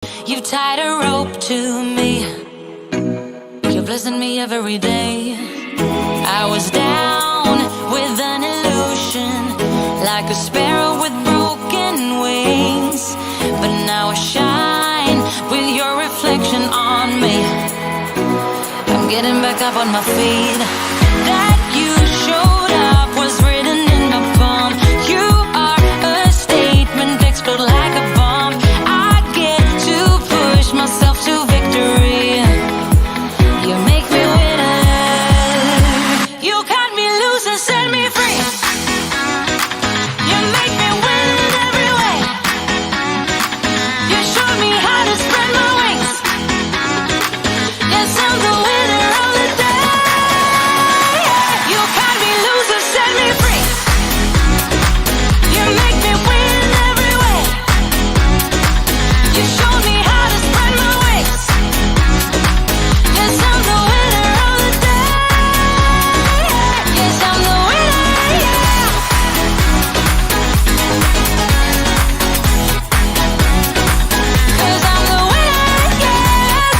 You've tied a rope to me. You're blessing me every day. I was down with an illusion, like a sparrow with broken wings. But now I shine with your reflection on me. I'm getting back up on my feet. That you showed up was written in my palm. You are a statement, explode like a bomb. I get to push myself to victory. You make me winner. You cut me loose and set me free. You make me win in every way. You showed me how to spread my wings. Yes, I'm the winner of the day. You cut me loose and set me free. You make me win in every way. You showed me how to spread my wings. Yes, I'm the winner of the day. Yes, I'm the winner, yeah. 'Cause I'm the winner, yes.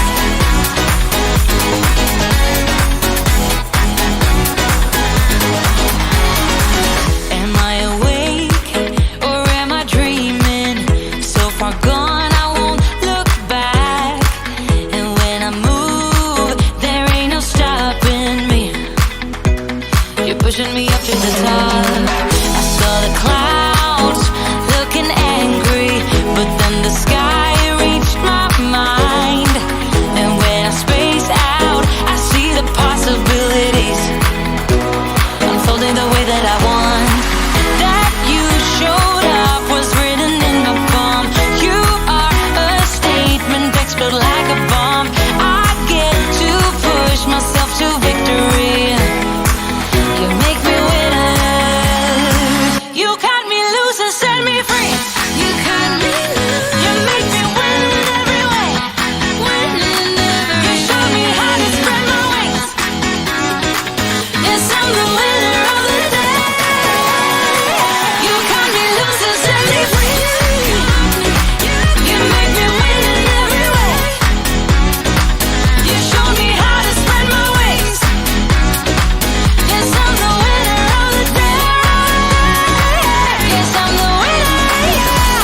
Am I awake or am I dreaming? So far gone, I won't look back. And when I move, there ain't no stopping me. You're pushing me up to the top. I saw the clouds looking angry, but then the sky reached my mind. And when I space out, I see the possibilities unfolding the way that I want. That you showed up was written in my palm. You are a statement, explode like a bomb. I get to push myself to victory. You make me winner. You cut me loose and set me free. You cut me loose. You make me win in every way. Win in every way. You show me how to spread my wings. Yes, I'm the winner of the day. You cut me loose and set me free. You make me win in every way. You show me how to spread my wings. Yes, I'm the winner of the day. Yes, I'm the winner, yeah.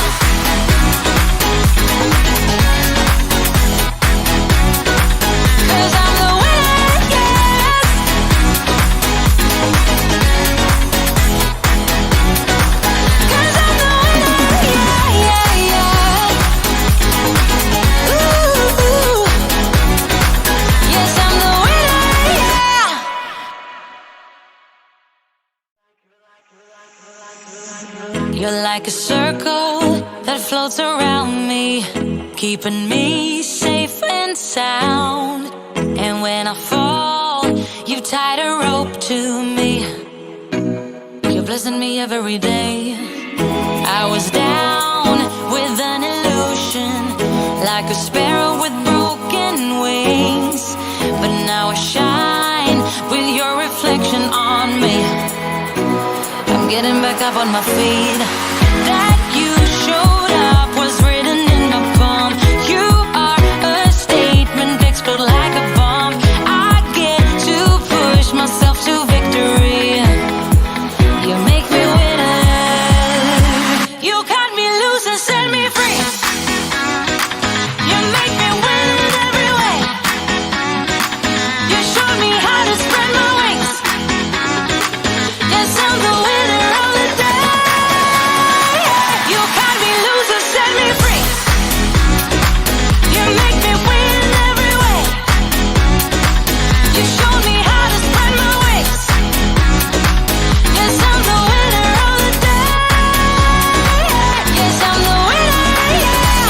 'Cause I'm the winner, yes. 'Cause I'm the winner, yeah, yeah, yeah. Ooh, yes, I'm the winner, yeah. You're like a circle that floats around me, keeping me safe and sound. And when I fall, you've tied a rope to me. You're blessing me every day. I was down with an illusion, like a sparrow with broken wings. But now I shine with your reflection on me. I'm getting back up on my feet. That you showed up was written in my palm. You are a statement, explode like a bomb. I get to push myself to victory. You make me winner. You cut me loose and set me free. You make me win in every way. You showed me how to spread my wings. Yes, I'm the winner of the day. You cut me loose and set me free. You make me win in every way. You showed me how to spread my wings. Yes, I'm the winner of the day. Yes, I'm the winner, yeah.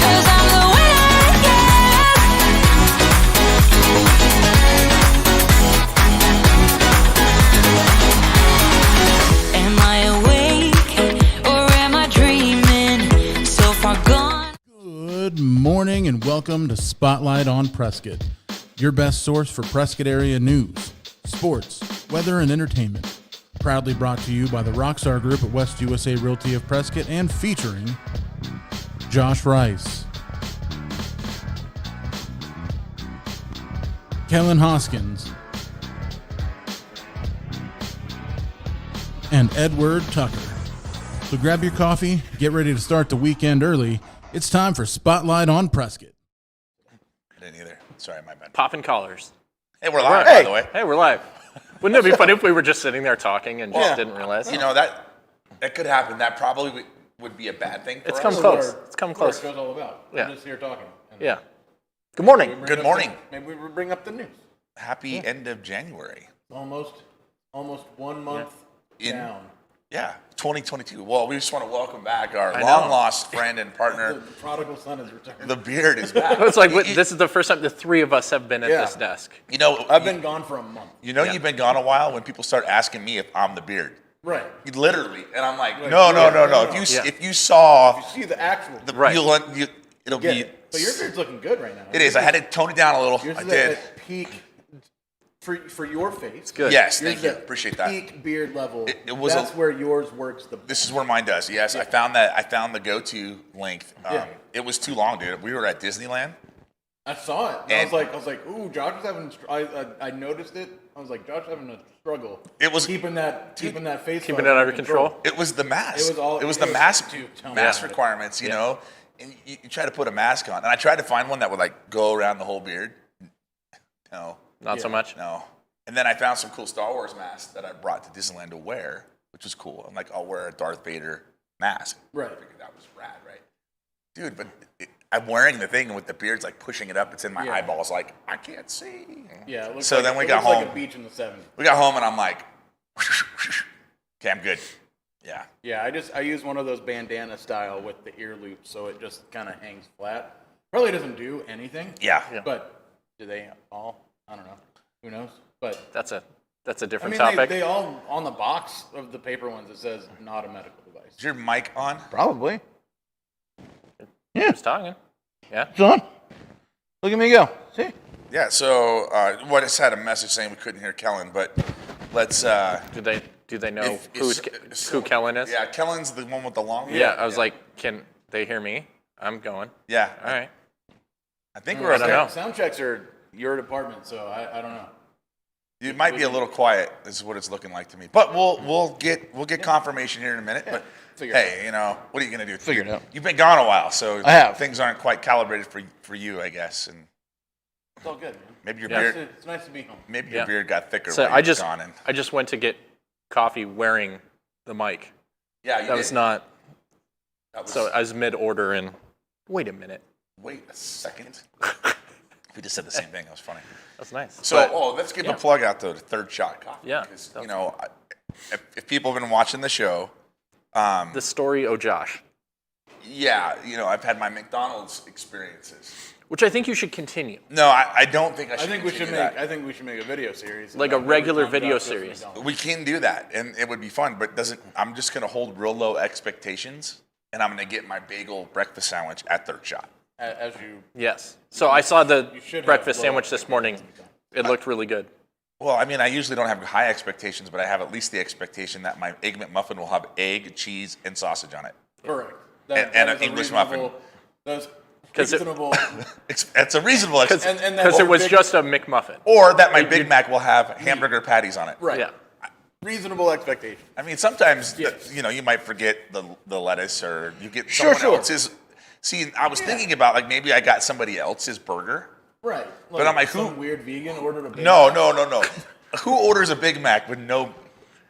'Cause I'm the winner, yes. Am I awake or am I dreaming? So far gone. Good morning and welcome to Spotlight on Prescott, your best source for Prescott area news, sports, weather, and entertainment. Proudly brought to you by the Rockstar Group at West USA Realty of Prescott and featuring Josh Rice, Kellen Hoskins, and Edward Tucker. So grab your coffee, get ready to start the weekend early. It's time for Spotlight on Prescott. I didn't either. Sorry, my bad. Popping collars. Hey, we're live, by the way. Hey, we're live. Wouldn't it be funny if we were just sitting there talking and just didn't realize? You know, that could happen. That probably would be a bad thing for It's us. come close. It's come What close. the show's all about. Yeah. We're just here talking. Yeah. Good morning. Good morning. Maybe we bring up the news. Happy end of January. Almost 1 month down. Yeah, 2022. Well, we just want to welcome back our I know. long-lost friend and The partner. prodigal son is returned. The beard is back. It's like this is the first time the three of us have been at Yeah. this desk. You know, I've been gone for a month. You know, Yeah. you've been gone a while when people start asking me if I'm the beard. Right. Literally, and I'm like, Like, no. no. If you saw You see the actual. Right. it'll Get be. it. But your beard's looking good right now. It is. I had to tone it down a little. Yours I is did. at peak for your face. Good. Yes, Yours thank is you. at Appreciate that. Peak beard level. It was That's where yours works the best. This is where mine does. Yes, I found that. I found the go-to length. Yeah. It was too long, dude. We were at Disneyland. I saw it. And And- I was like, ooh, Josh is having. I noticed it. I was like, Josh is having a struggle. It was- keeping that face. Keeping it under control. It was the mask. It was the mask. too- tell me Mask about it. requirements, you know. And you try to put a mask on, and I tried to find one that would like go around the whole beard. No, Not so Yeah. much. no. And then I found some cool Star Wars masks that I brought to Disneyland to wear, which was cool. I'm like, I'll wear a Darth Vader mask. Right. I figured that was rad, right? Dude, but I'm wearing the thing, and with the beard's like pushing it up. It's in my Yeah. eyeballs, like I can't see. Yeah. It looks So like, then we it got looks like home. a beach in the 70s. We got home, and I'm like, okay, I'm good. Yeah. Yeah, I use one of those bandana style with the ear loops, so it just kind of hangs flat. Probably doesn't do anything. Yeah. But do they all? I don't know. Who knows? But That's a I different mean, topic. they all on the box of the paper ones. It says not a medical device. Is your mic on? Probably. Who's talking? Yeah. John, look at me go. See? Yeah, so I just had a message saying we couldn't hear Kellen, but let's. Do they know who Kellen is? Yeah, Kellen's the one with the long. Yeah. I was like, can they hear me? I'm going. Yeah, All right. I think we're I don't okay. know. Sound checks are your department, so I don't know. You might be a little quiet. Is what it's looking like to me, but we'll get confirmation here in a minute. But Figure it hey, you know, what are you gonna do? Figure it out. You've been gone a while, so I have. things aren't quite calibrated for you, I guess, and It's all good, man. maybe your Yeah. beard It's nice to be home. maybe your Yeah. beard got thicker. So while I you were just gone and, I just went to get coffee wearing the mic. yeah, you That did. was not. That was, So I was mid order and wait a minute. wait a second. We just said the same thing. That was funny. That's nice. So, But- let's give a plug out though to Third Shot Coffee. Yeah, because, you know, if people have been watching the show, the story, oh Josh, yeah, you know, I've had my McDonald's experiences. which I think you should continue. No, I don't think I should. I think we should continue make. that. I think we should make a video series. Like a about regular every time video Josh goes to series. McDonald's. We can do that, and it would be fun. But I'm just gonna hold real low expectations, and I'm gonna get my bagel breakfast sandwich at Third Shot. As you. Yes. So I saw the You should have breakfast low sandwich this morning. It looked really good. Well, I mean, I usually don't have high expectations, but I have at least the expectation that my Egg McMuffin will have egg, cheese, and sausage on it. Correct. And that an is a English muffin. reasonable- That's 'Cause it- reasonable. It's a reasonable expectation. and that Because it whole was big- just a McMuffin. Or that my Big Mac will have hamburger patties on it. right. Yeah. Reasonable expectation. I mean, sometimes Yes. you know you might forget the lettuce, or you get Sure, someone sure. else's. See, I was thinking about like maybe I got somebody else's burger. Right. But I'm like, who- some weird vegan ordered a Big No, Mac? no. Who orders a Big Mac with no?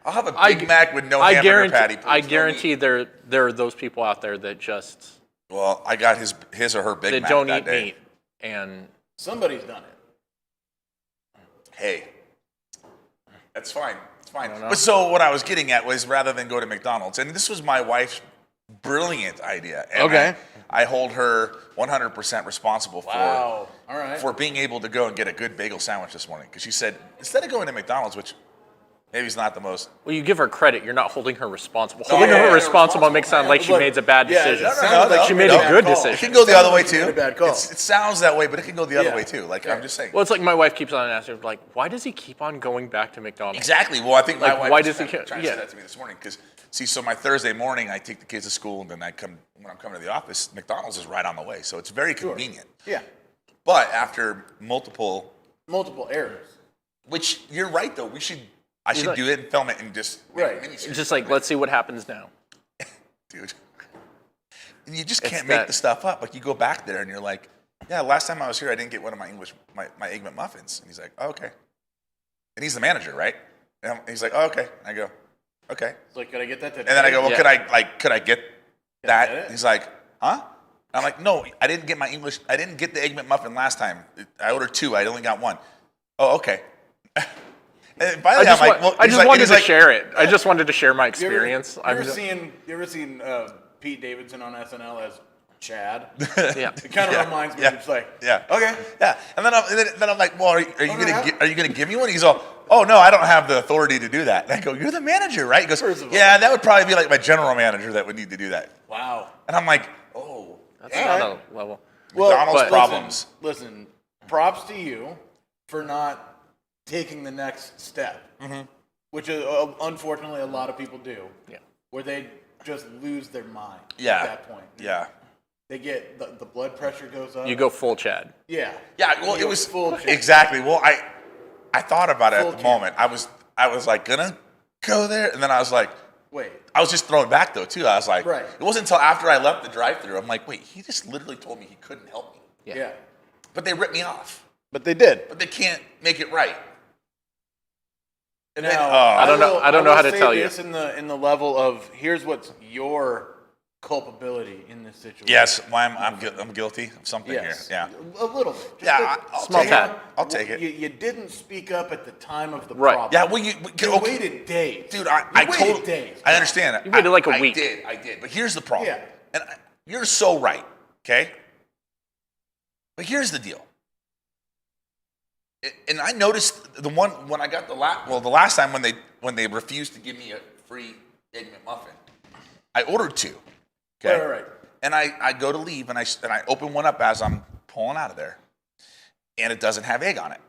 I'll have a I- Big Mac with no I hamburger guarantee. patty. please, I no guarantee meat. there are those people out there that just Well, I got his or her Big that Mac don't that eat day. meat and Somebody's done it. Hey, that's fine. It's fine. know. But so what I was getting at was rather than go to McDonald's, and this was my wife's brilliant idea. And Okay. I hold her 100% responsible Wow. All right. for being able to go and get a good bagel sandwich this morning, because she said instead of going to McDonald's, which Maybe he's not the most. Well, you give her credit. You're not holding her responsible. Holding her responsible makes it sound like she made a bad decision. No. She made a good It decision. can go the other way too. A bad call. It sounds that way, but it can go the other way too. Like I'm just saying. Well, it's like my wife keeps on asking, like, why does he keep on going back to McDonald's? Exactly. Well, I think my Like, wife why was does he trying to say that to me this morning because so my Thursday morning I take the kids to school and then when I'm coming to the office, McDonald's is right on the way, so it's very convenient. Yeah. But after multiple errors. which you're right though, I should do it and film it and just make a miniseries. It's just like, let's see what happens now. Dude. And you just can't make the stuff up. Like you go back there and you're like, yeah, last time I was here I didn't get one of my Egg McMuffins. And he's like, oh, okay. And he's the manager, right? And he's like, oh, okay. And I go, okay. It's like, could I get that today? And then I go, well, could I get that? get it? He's like, huh? I'm like, no, I didn't get the Egg McMuffin last time. I ordered 2. I only got 1. Oh, okay. And finally, I just wanted to share it. I just wanted to share my experience. You ever seen Pete Davidson on SNL as Chad? Yeah. It kind of reminds me. It's like, yeah, okay, yeah. And then I'm like, well, are you gonna give me one? He's all, oh no, I don't have the authority to do that. And I go, you're the manager, right? He goes, yeah, that would probably be like my general manager that would need to do that. wow. And I'm like, oh, That's not a level. McDonald's problems. Listen, props to you for not taking the next step, which is, unfortunately a lot of people do. Yeah. Where they just lose their mind at Yeah. that point. Yeah. They get the blood pressure goes up. You go full Chad. Yeah. Yeah. Well, You it go was full check. exactly. Well, I thought about it Full at the check. moment. I was like gonna go there, and then I was like, Wait. I was just thrown back though too. I was like, Right. It wasn't until after I left the drive-thru. I'm like, wait, he just literally told me he couldn't help me. Yeah. But they ripped me off. But they did. But they can't make it right. And Now, then, I don't know how to tell you. This in the level of here's what's your culpability in this situation. yes, I'm guilty of something Yes. here. A little bit. Just Yeah, a- I'll Small take tad. it. I'll take it. You didn't speak up at the time of the Right. problem. Yeah, well, You okay. waited days. Dude, You I waited told. days. I understand that. You waited like a I week. did. But here's the problem. Yeah. And you're so right. Okay. But here's the deal. And I noticed the one when I got the last time when they refused to give me a free Egg McMuffin, I ordered 2. Okay. Right. And I go to leave and I open one up as I'm pulling out of there, and it doesn't have egg on it.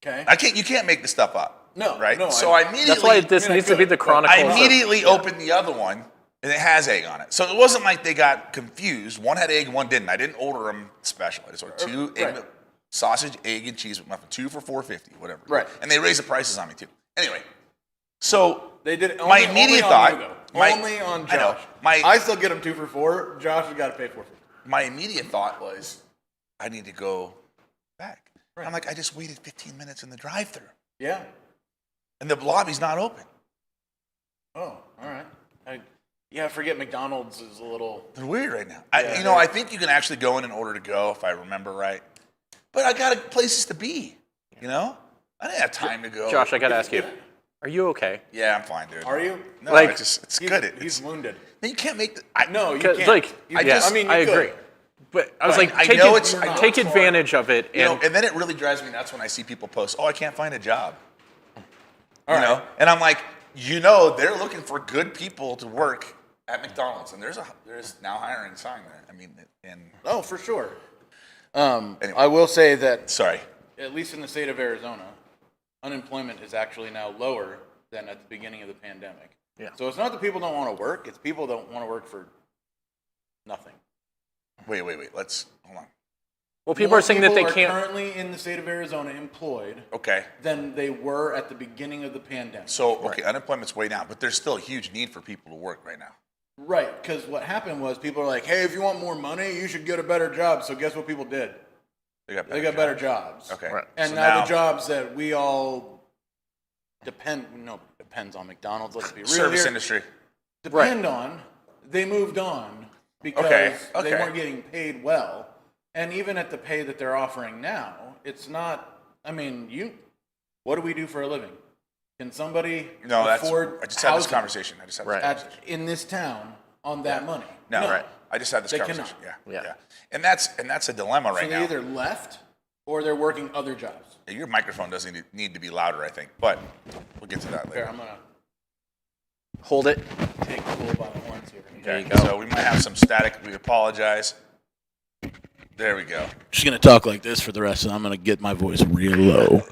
Okay. You can't make this stuff up. No. Right? No, So I immediately That's why this needs to be the Chronicles. I immediately opened the other one, and it has egg on it. So it wasn't like they got confused. One had egg, one didn't. I didn't order them special. I just ordered 2 egg, sausage, egg, and cheese McMuffin, 2 for $4.50, whatever. Right. And they raised the prices on me too. Anyway, so They did it. my immediate thought, only on Josh. I know, I still get him 2 for $4. Josh has got to pay $4 for $4. my immediate thought was, I need to go back. I'm like, I just waited 15 minutes in the drive-thru, Yeah. and the lobby's not open. Oh, all right. I forget McDonald's is a little. They're weird right now. Yeah. I think you can actually go in order to go, if I remember right. But I got places to be, you know? I didn't have time to go. Josh, I got to ask you, are you okay? Yeah, I'm fine, dude. Are you? No, Like, it's He's, good. He's wounded. You can't make the... No, you 'Cause, can't. like, You I can't. just- I mean, you I could. agree. But I was Right. like, I know take advantage of it. You know, And and then it really drives me nuts when I see people post, I can't find a job. All you know? right. And I'm like, they're looking for good people to work at McDonald's, and there's now hiring sign there. I mean, and Oh, for sure. Anyway. I will say that, sorry. at least in the state of Arizona, unemployment is actually now lower than at the beginning of the pandemic. Yeah. So it's not that people don't want to work; it's people don't want to work for nothing. Wait. Let's hold on. well, people are saying that they People can't. are currently in the state of Arizona employed Okay. than they were at the beginning of the pandemic. So, unemployment's way down, but there's still a huge need for people to work right now. Right, because what happened was people are like, "Hey, if you want more money, you should get a better job." So guess what people did? They got Better jobs. Okay. Right. And So now the jobs that we all depends on McDonald's. Let's be real service here. industry. Depend on. They moved on because Okay. they weren't getting paid well, and even at the pay that they're offering now, it's not. I mean, what do we do for a living? Can somebody No, afford I just had this housing conversation. Right. in this town on that money? No, Right. I just had this They conversation. cannot. Yeah. And that's a dilemma So right they now. either left or they're working other jobs. Your microphone doesn't need to be louder, I think, but we'll get to that later. Here, I'm gonna Hold it. take the bull by the horns here. There you go. So we might have some static. We apologize. There we go. Just gonna talk like this for the rest, and I'm gonna get my voice real low.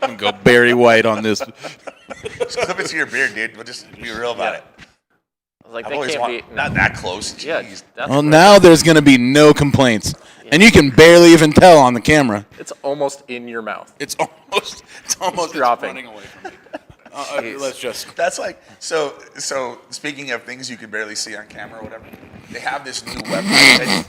I'm gonna go Barry White on this. Just clip it to your beard, dude. We'll just be real about it. I was like, I've they always can't be. not that close. Yeah, Jeez. that's Well, great. now there's gonna be no complaints, and you can barely even tell on the camera. It's almost in your mouth. It's almost dropping. running away from me. Jeez. Let's just. That's like so. Speaking of things you can barely see on camera or whatever, they have this new website.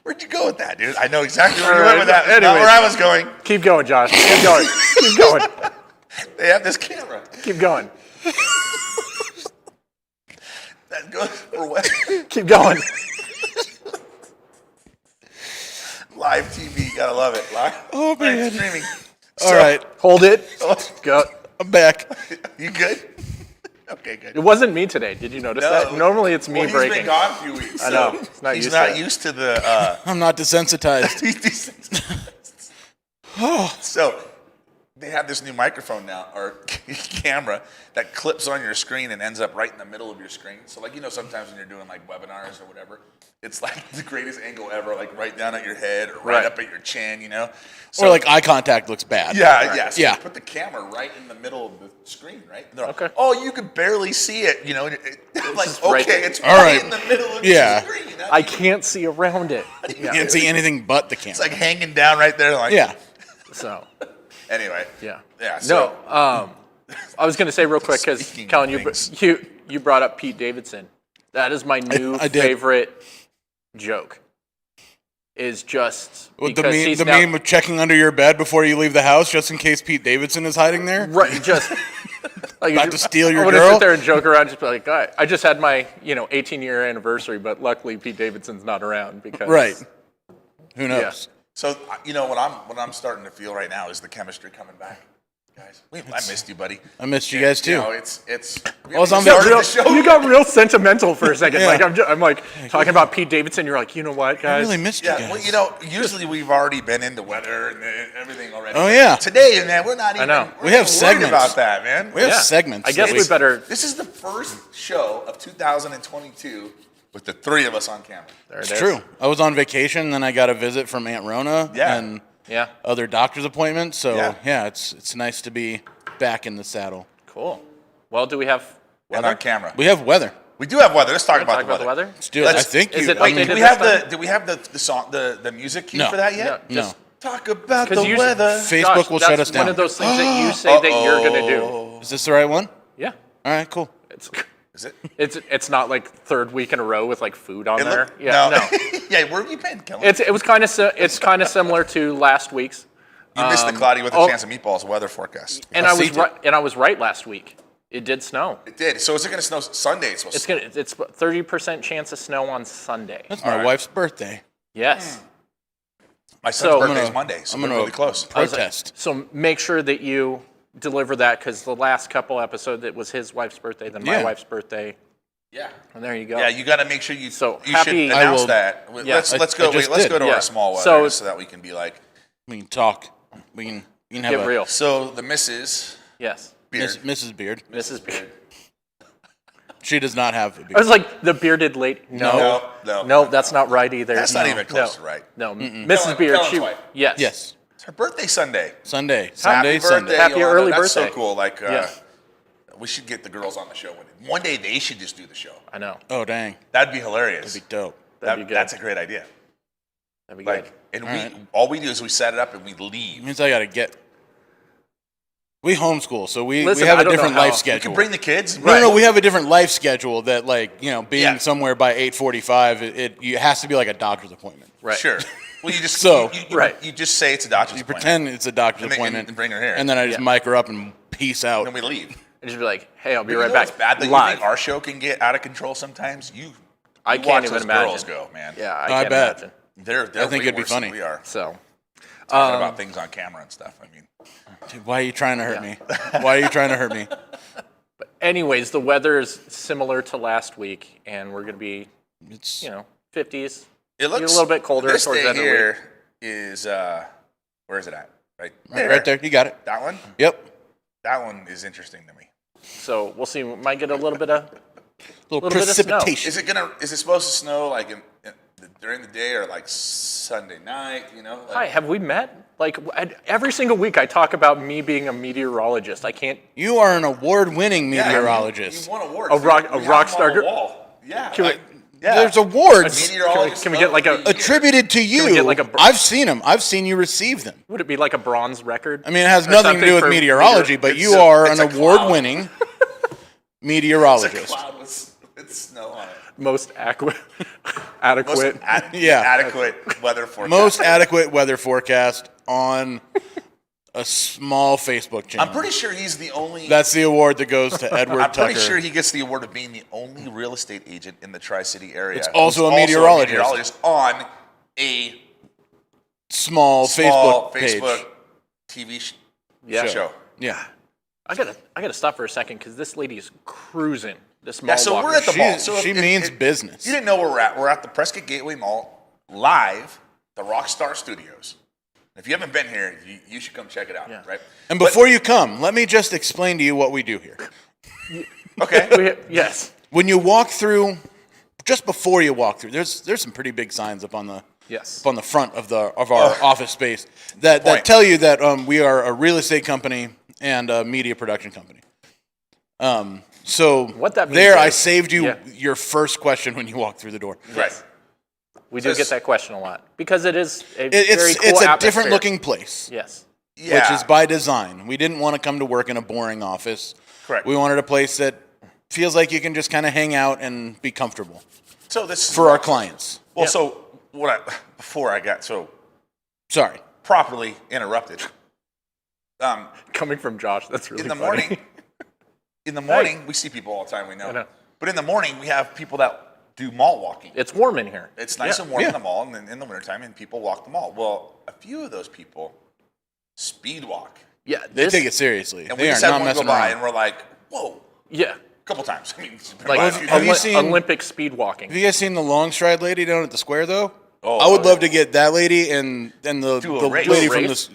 Where'd you go with that, dude? I know exactly where you went with that. Not Anyways. where I was going. Keep going, Josh. Keep going. Keep going. They have this camera Keep going. that goes for web Keep going. live TV. Gotta love it. Live man. streaming. All right, Hold it. Go. I'm back. You good? Okay, good. It wasn't me today. Did you notice that? Normally it's me Well, breaking. He's been gone a few weeks. I know. so He's not he's used to not it. used to the. I'm not desensitized. So they have this new microphone now, or camera, that clips on your screen and ends up right in the middle of your screen. So, like, sometimes when you're doing, like, webinars or whatever, it's, like, the greatest angle ever, like, right down at your head or right Right. up at your chin, So, Or like eye contact looks bad. yeah, yeah. So Yeah. you put the camera right in the middle of the screen, right? And they're like, Okay. oh, you can barely see it, like, just right okay, there. it's All right right. in the middle of Yeah. your screen. I can't see around it. You can't see anything but the It's camera. like hanging down right there. Like, Yeah. So, Anyway. yeah. Yeah. So, No, I was going to say real quick because Speaking of Kellen, things. you brought up Pete Davidson. That is my new I did. favorite joke. Is just With the because meme, he's the now, meme of checking under your bed before you leave the house, just in case Pete Davidson is hiding there. right, just like About to steal your I girl? sit there and joke around, just be like, I just had my 18-year anniversary, but luckily Pete Davidson's not around because Right. Who knows? So what I'm starting to feel right now is the chemistry coming back, guys. I missed you, buddy. I missed you guys too. It's. Well, it's on we haven't vacation. started the show You yet. got real sentimental for a second. Yeah. Like I'm like talking about Pete Davidson. You're like, you know what, I guys? really missed you Yeah, guys. well, usually we've already been into weather and everything already. Oh, yeah. Today, man, we're not even. know. We're We have not worried segments. about that, man. we have Yeah. segments. I guess that we better. This is the first show of 2022 with the three of us on camera. There it It's is. true. I was on vacation, then I got a visit from Aunt Rona Yeah. and Yeah. other doctor's appointments. So Yeah. it's nice to be back in the saddle. Cool. Well, do we have And weather? on camera. We have weather. We do have weather. Let's talk Wanna about talk about the weather? Let's do it. I Let's- think is you. it I mean, updated? Do we this have time? the song the music cue No. for that yet? No. just- Talk about 'Cause the usually- weather. Facebook Josh, will that's shut us down. One of those things that you say that you're gonna do. Is this the right one? Yeah. All right, cool. It's Is it? it's not like third week in a row with like food on It there. look- Yeah. No. Yeah, where have you been, Kellen? It was kind of it's kind of similar to last week's. You missed the cloudy with a oh. chance of meatballs weather forecast. And I I was seen it. right. And I was right last week. It did snow. It did. So is it going to snow Sunday? It's supposed to. It's 30% chance of snow on Sunday. That's my All right. wife's birthday. Yes. My son's So- birthday I'm is gonna- Monday, so I'm we're gonna- really close. I was like, Protest. so make sure that you deliver that because the last couple episodes it was his wife's birthday, then my Yeah. wife's birthday, Yeah. and there you go. Yeah, you got to make sure you. So you happy- should I announce will- that. Yeah. Let's I go. just Wait, let's did. go to Yeah. our small weather So- so that we can be like. We can talk. We can have Get a real. So the Mrs. Yes. Beard. Mrs. Beard. Mrs. Beard. She does not have a I beard. was like the bearded lady. No, that's not right either. That's not even close No. to right. No, Mrs. Beard. Kellen's She. wife. Yes. Yes. It's her birthday Sunday. Sunday. Happy Sunday. birthday, Happy Yolanda. early That's birthday. so cool. Like, Yeah. we should get the girls on the show. One day they should just do the show. I know. Oh, dang. That'd be hilarious. That'd be dope. That'd be good. That's a great idea. That'd be Like, good. and Alright. all we do is we set it up and we leave. It means I got to get. We homeschool, so we Listen, have I a don't know different how- life You schedule. can bring the kids. No, we have a different life schedule that, like, being Yeah. somewhere by 8:45, it has to be like a doctor's appointment. Right. Sure. Well, you just So- Right. You just say it's a doctor's You appointment. pretend it's a doctor's And then- appointment, and bring her here. and then I just Yeah. mic her up and peace out. And then we leave. And just be like, hey, I'll be You right know back. what's bad that you Live. think our show can get out of control sometimes? I you can't watch even those imagine. girls go, man. Yeah, I I can't bet. imagine. They're I think way it'd be worse than funny. we are So, talking about things on camera and stuff. I mean, Dude, why are you trying to hurt Yeah. me? Why are you trying to hurt me? anyways, the weather is similar to last week, and we're going to be It's 50s. It looks a little bit colder This towards day the end of the here is where is it at? Right there. You got it. That one. Yep. That one is interesting to me. So we'll see. We might get a little bit of Little bit of snow. precipitation. Is it supposed to snow like during the day or like Sunday night? Hi, have we met? Like every single week, I talk about me being a meteorologist. I can't. You are an award-winning meteorologist. You won awards. A Rockstar. Wall. Yeah. There's awards Can we get like a? attributed to you. we get like I've seen them. I've seen you receive them. Would it be like a bronze record? I mean, it has Or nothing to something do with for meteorology, but you are an award-winning meteorologist. It's a cloud with snow on it. Most adequate. Adequate weather forecast. Most adequate weather forecast on a small Facebook channel. I'm pretty sure he's the only. That's the award that goes to Edward I'm Tucker. pretty sure he gets the award of being the only real estate agent in the Tri-City area. It's also who's a meteorologist. on a small Facebook page. TV Yeah. show. Yeah. I gotta stop for a second because this lady is cruising. This mall Yeah, so walker. we're at the mall. So She means business. You didn't know where we're at. We're at the Prescott Gateway Mall, live, the Rockstar Studios. If you haven't been here, you should come check it out, right? And before you come, let me just explain to you what we do here. Okay. Yes. When you walk through, just before you walk through, there's some pretty big signs up on the front of our office space that tell you that we are a real estate company and a media production company. So what that means there, is, I saved you your first question when you walk through the door. Right. We do get that question a lot because it is a very cool It's a atmosphere. different looking place. Yes. Yeah. Which is by design. We didn't want to come to work in a boring office. Correct. We wanted a place that feels like you can just kind of hang out and be comfortable So this for our clients. Well, so before I got Sorry. properly interrupted. Coming from Josh, that's really In the funny. morning, we see people all the time. We know. I know. But in the morning, we have people that do mall walking. It's warm in here. It's nice and warm in the mall, and then in the wintertime, and people walk the mall. Well, a few of those people speed walk. Yeah. They take it seriously. And They we are just had not one go messing by, around. and we're like, whoa. Yeah. A couple times. I mean, it's been Like by a few have you times. seen- Olympic speed walking. Have you guys seen the long stride lady down at the square, though? Oh, I would love to get that lady and the race. lady Do a from race? this.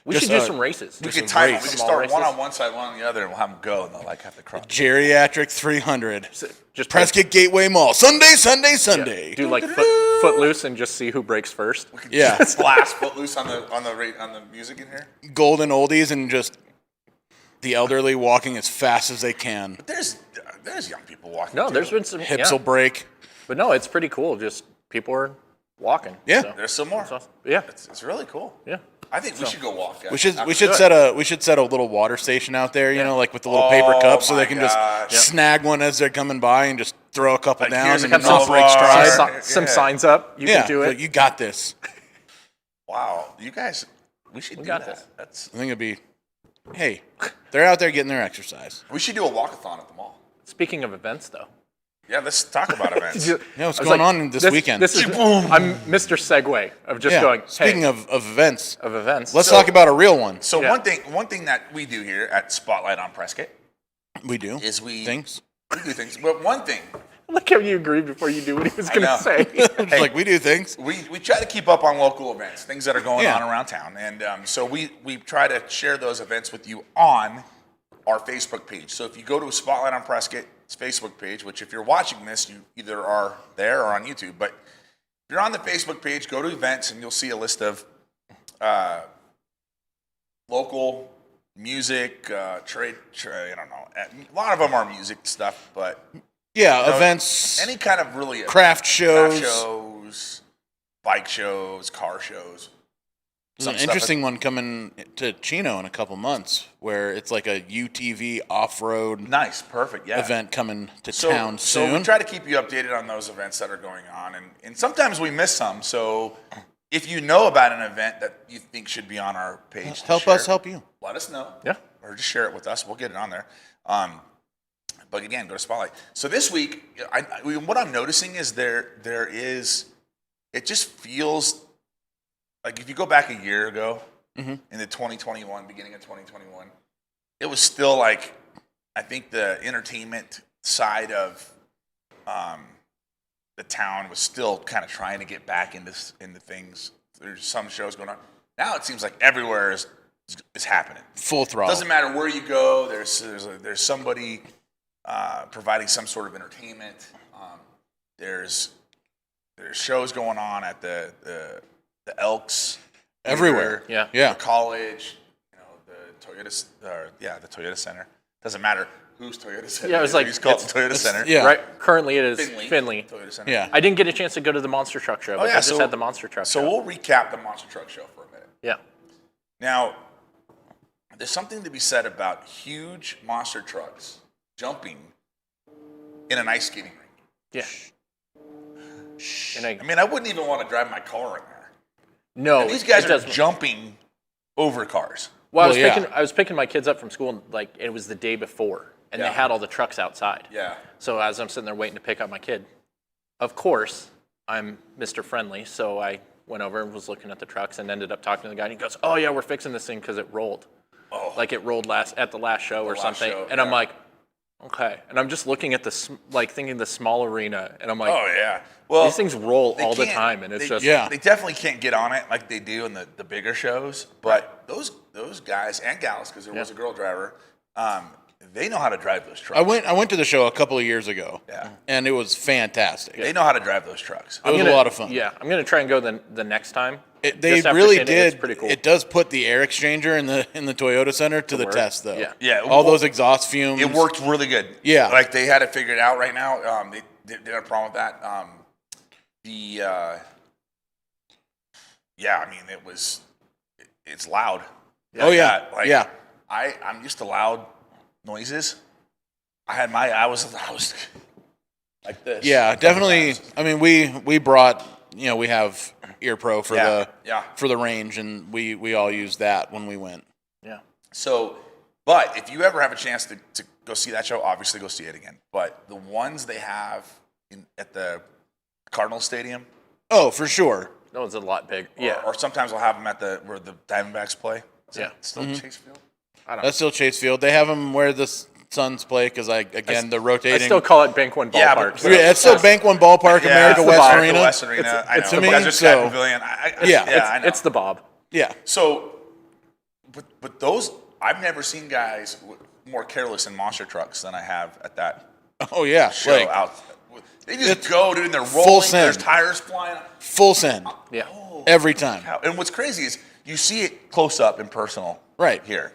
We just, should do some races. we just can a time them. race. We can Small start races. one on one side, one on the other, and we'll have them go, and they'll have to cross. Geriatric 300. Just Prescott Gateway Mall. Sunday. do like footloose and just see who breaks first. We can Yeah. just blast Footloose on the music in here. Golden oldies and just the elderly walking as fast as they can. But there's young people walking. No, too. there's been some Hips will break. But no, it's pretty cool. Just people are walking. Yeah. So, There's some more. it's awesome. Yeah. It's really cool. Yeah. I think we should go walk. We should set a little water station out there, you know, like with the little paper cups, so my they can gosh. just snag one as they're coming by and just throw a couple Like, down here's and a not couple break of stride. bars. Some Yeah. signs up. You Yeah, can do it. you got this. Wow, you guys, we should do got that. this. That's I think it'd be, hey, they're out there getting their exercise. we should do a walkathon at the mall. Speaking of events, though. Yeah, let's talk about events. Yeah, what's I was going like, on this weekend? This is, I'm Mr. Segue of just Yeah, going, hey, speaking of events, of events. let's talk about a real one. So Yeah. one thing that we do here at Spotlight on Prescott We do is we things. do things. But one thing Look how you agreed before you knew what he was going know. to say. It's like we do things. we try to keep up on local events, things that are going Yeah. on around town, and so we try to share those events with you on our Facebook page. So if you go to Spotlight on Prescott's Facebook page, which if you're watching this, you either are there or on YouTube, but if you're on the Facebook page, go to events and you'll see a list of local music, trade. I don't know. A lot of them are music stuff, but Yeah, know, events, any kind of really craft shows. bike shows, car shows. There's Some an stuff interesting one coming to Chino in a couple months where it's like a UTV off-road Nice, perfect, yeah. event coming to town So soon. we try to keep you updated on those events that are going on, and sometimes we miss some. So if you know about an event that you think should be on our page, to Help share, us help you. Let us know. Yeah. Or just share it with us. We'll get it on there. But again, go to Spotlight. So this week, what I'm noticing is there is, it just feels like if you go back a year ago, in the 2021, beginning of 2021, it was still like, I think the entertainment side of the town was still kind of trying to get back into things. There's some shows going on. Now it seems like everywhere is happening. Full throttle. Doesn't matter where you go. There's somebody providing some sort of entertainment. There's shows going on at the Elks everywhere. The college. The Toyota Center. Doesn't matter whose Toyota Center. Yeah, it was like it's called the Toyota Center. Yeah. Right. Currently, it is Finley. Toyota Center. Yeah. I didn't get a chance to go to the monster truck show, but I just had the monster truck show. So we'll recap the monster truck show for a minute. Yeah. Now, there's something to be said about huge monster trucks jumping in an ice skating rink. Yeah. And I mean, I wouldn't even want to drive my car in there. no, And these guys it are doesn't. jumping over cars. Well, Well, I was picking my kids up from school, and like it was the day before, and they Yeah. had all the trucks outside. Yeah. So as I'm sitting there waiting to pick up my kid, of course I'm Mr. Friendly, so I went over and was looking at the trucks and ended up talking to the guy, and he goes, "Oh yeah, we're fixing this thing because it rolled, like it rolled at the last show or last something." show, and I'm like, okay, and I'm just looking at thinking the small arena, and I'm like, Oh, yeah. Well, these things roll they all the can't- time, and it's just They definitely can't get on it like they do in the bigger shows. But those guys and gals, because there was a girl driver, they know how to drive those trucks. I went to the show a couple of years ago. Yeah. And it was fantastic. They know how to drive those trucks. It was a lot of fun. Yeah, I'm gonna try and go the next time. They Just after really seeing did. It's pretty cool. It does put the air exchanger in the Toyota Center to the test, though. Yeah. Yeah. All those exhaust fumes. It worked really good. Yeah. Like they had it figured out right now. They didn't have a problem with that. I mean, it's loud. Oh, yeah. Yeah. I'm used to loud noises. I was like this. Yeah, definitely. I mean, we brought, we have Ear Pro for the range, and we all used that when we went. Yeah. So, but if you ever have a chance to go see that show, obviously go see it again. But the ones they have at the Cardinal Stadium, Oh, for sure. That one's a lot big. or sometimes I'll have them at where the Diamondbacks play. Is Yeah. that still Chase Field? That's still Chase Field. They have them where the Suns play because the rotating. I still call it Bank One Yeah, Ballpark. but- so- Yeah, it's still Bank One Ballpark, America it's West the Arena. West Arena. I know. to me, Desert Sky so- Pavilion. I it's the Bob. Yeah. So, but those I've never seen guys more careless in monster trucks than I have at that Oh yeah. show Like out. They just it's go, dude, and they're full rolling. send. There's tires flying. full send Yeah. every time. And what's crazy is you see it close up and personal. Right. Here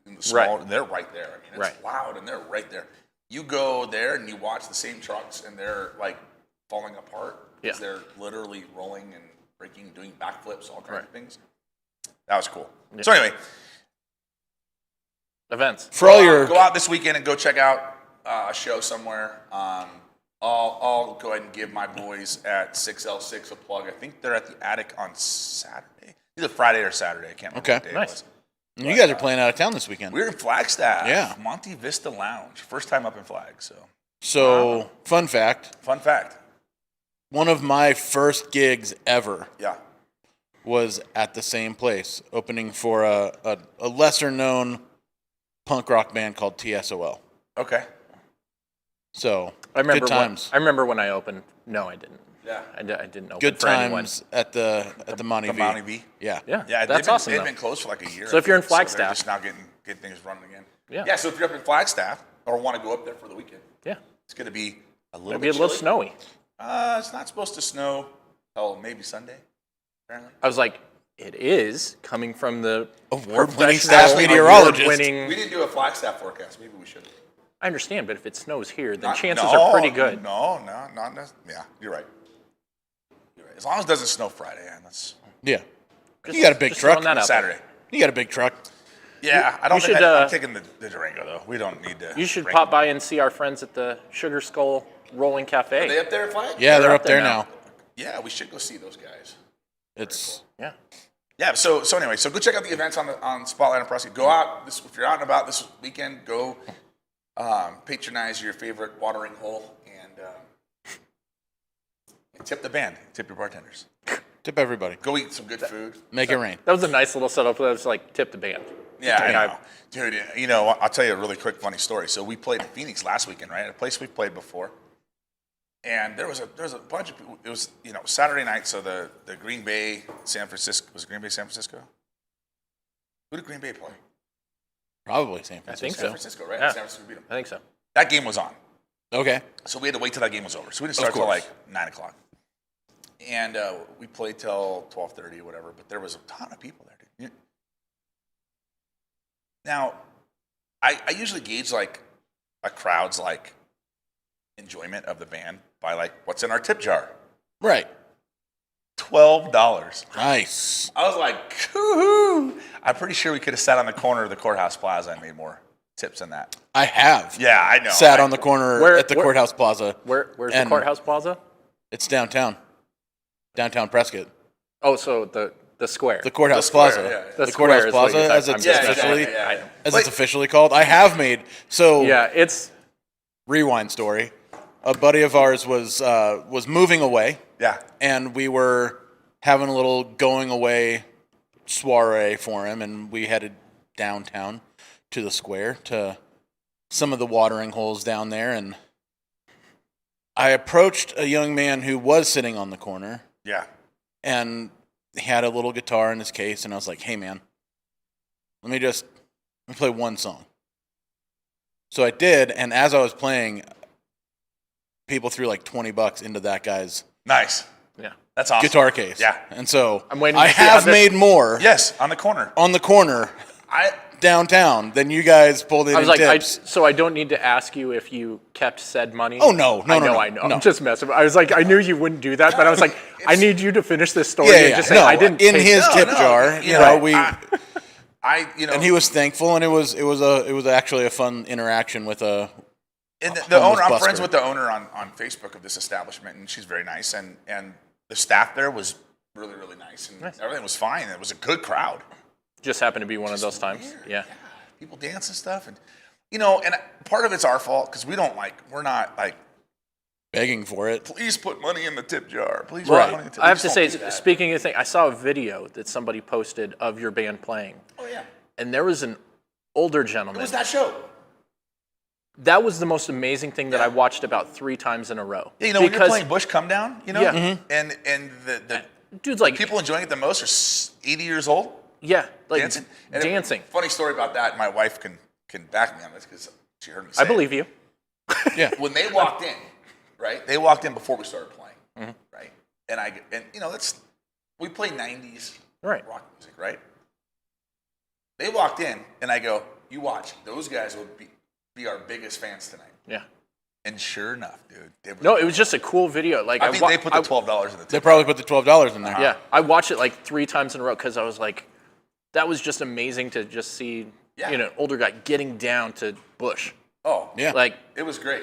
in the small, Right. and they're right there. I mean, it's Right. loud, and they're right there. You go there and you watch the same trucks, and they're like falling apart because Yeah. they're literally rolling and breaking, doing backflips, all kinds of things. That was cool. Yeah. So anyway, Events. For all your go out this weekend and go check out a show somewhere. I'll go ahead and give my boys at 6L6 a plug. I think they're at the Attic on Saturday, either Friday or Saturday. I can't remember what day Nice. it was. you guys are playing out of town this weekend. We're in Flagstaff. Yeah. Monte Vista Lounge. First time up in Flag. So, fun fact, Fun fact. one of my first gigs ever Yeah. was at the same place, opening for a lesser known punk rock band called TSOL. Okay. So, I remember good times. I remember when I opened. No, I didn't. Yeah. I didn't open Good for anyone. times at the Monte The V. Monte V. Yeah. Yeah. Yeah, That's awesome. They've though. been closed for like a year. So if you're in they're Flagstaff- just now getting things running again. Yeah. Yeah. So if you're up in Flagstaff or want to go up there for the weekend, Yeah. it's going to be a little It'll bit be a little chilly. snowy. It's not supposed to snow till maybe Sunday, apparently. I was like, it is coming from the Award-winning professional, staff meteorologist. award-winning- We didn't do a Flagstaff forecast. Maybe we should. I understand, but if it snows here, then Not- chances no, are pretty good. No, not necessarily. Yeah, you're right. As long as it doesn't snow Friday, and that's Yeah. Just- You got a big just truck. throwing that out there. Saturday. You got a big truck. Yeah, I don't you think should, I'm taking the Durango though. We don't need to. You should bring pop them. by and see our friends at the Sugar Skull Rolling Cafe. Are they up there, Flag? Yeah, they're They're up there now. Yeah, we should go see those guys. It's Yeah. Yeah. So anyway, so go check out the events on Spotlight and Prescott. Go out if you're out and about this weekend. Go patronize your favorite watering hole and tip the band. Tip your bartenders. tip everybody. Go eat some good food. Make it rain. That was a nice little setup. That was like tip the band. Yeah, I Yeah. know. Dude, you know, I'll tell you a really quick funny story. So we played in Phoenix last weekend, right? At a place we've played before. And there was a bunch of people. It was Saturday night, so the Green Bay San Francisco was it Green Bay San Francisco. Who did Green Bay play? Probably San Francisco. I think so. San Francisco, right? Yeah. San Francisco beat them. I think so. That game was on. Okay. So we had to wait till that game was over. So we didn't start till like 9 o'clock. And we played till 12:30 or whatever. But there was a ton of people there, dude. Now, I usually gauge like a crowd's like enjoyment of the band by like what's in our tip jar. Right. $12. Nice. I was like, woohoo! I'm pretty sure we could have sat on the corner of the courthouse plaza and made more tips than that. I have. Yeah, I know. Sat on the corner at the courthouse plaza. Where's the courthouse plaza? It's downtown. Downtown Prescott. Oh, so the square. The courthouse square, plaza. yeah. The courthouse plaza, as it's officially called. I have made it's rewind story. A buddy of ours was moving away. Yeah. And we were having a little going away soiree for him, and we headed downtown to the square to some of the watering holes down there, and I approached a young man who was sitting on the corner. Yeah. And he had a little guitar in his case, and I was like, hey, man, let me play one song. So I did, and as I was playing, people threw like $20 into that guy's Nice. Yeah. That's awesome. guitar case. Yeah. And so I'm waiting I to see how have this- made more Yes, on the corner. downtown than you guys pulled in I was like, tips. so I don't need to ask you if you kept said money. Oh, no. I know. No. I'm just messing. I was like, I knew you wouldn't do that, but I was like, I need you to finish this story Yeah, and just say I didn't. in take his it. tip jar. You know, and he was thankful, and it was actually a fun interaction with a. And the owner, I'm busker. friends with the owner on Facebook of this establishment, and she's very nice, and the staff there was really, really nice, and everything was fine. It was a good crowd. Just happened to be one of those times. Weird. Yeah. People dance and stuff, and and part of it's our fault because we're not like begging for it. please put money in the tip jar. Please Right. put money in the tip. I have We to just say, don't do that. speaking of things, I saw a video that somebody posted of your band playing, Oh yeah, and there was an older gentleman. it was that show. That was the most amazing thing that I watched about 3 times in a row. Yeah, when you're playing Bush Come Down, Yeah. and the dude's like people enjoying it the most are 80 years old. Yeah, like Dancing. dancing. Funny story about that. My wife can back me on this because she heard me say I believe you. Yeah. When they walked in, right? They walked in before we started playing, right? And we play 90s Right. rock music, right? They walked in, and I go, you watch. Those guys will be our biggest fans tonight. Yeah. And sure enough, dude. No, it was just a cool video. Like I think they put the $12 in the They tip. probably put the $12 in there. Yeah, I watched it like 3 times in a row because I was like, that was just amazing to just see, older guy getting down to Bush. Oh, Yeah. Like, it was great.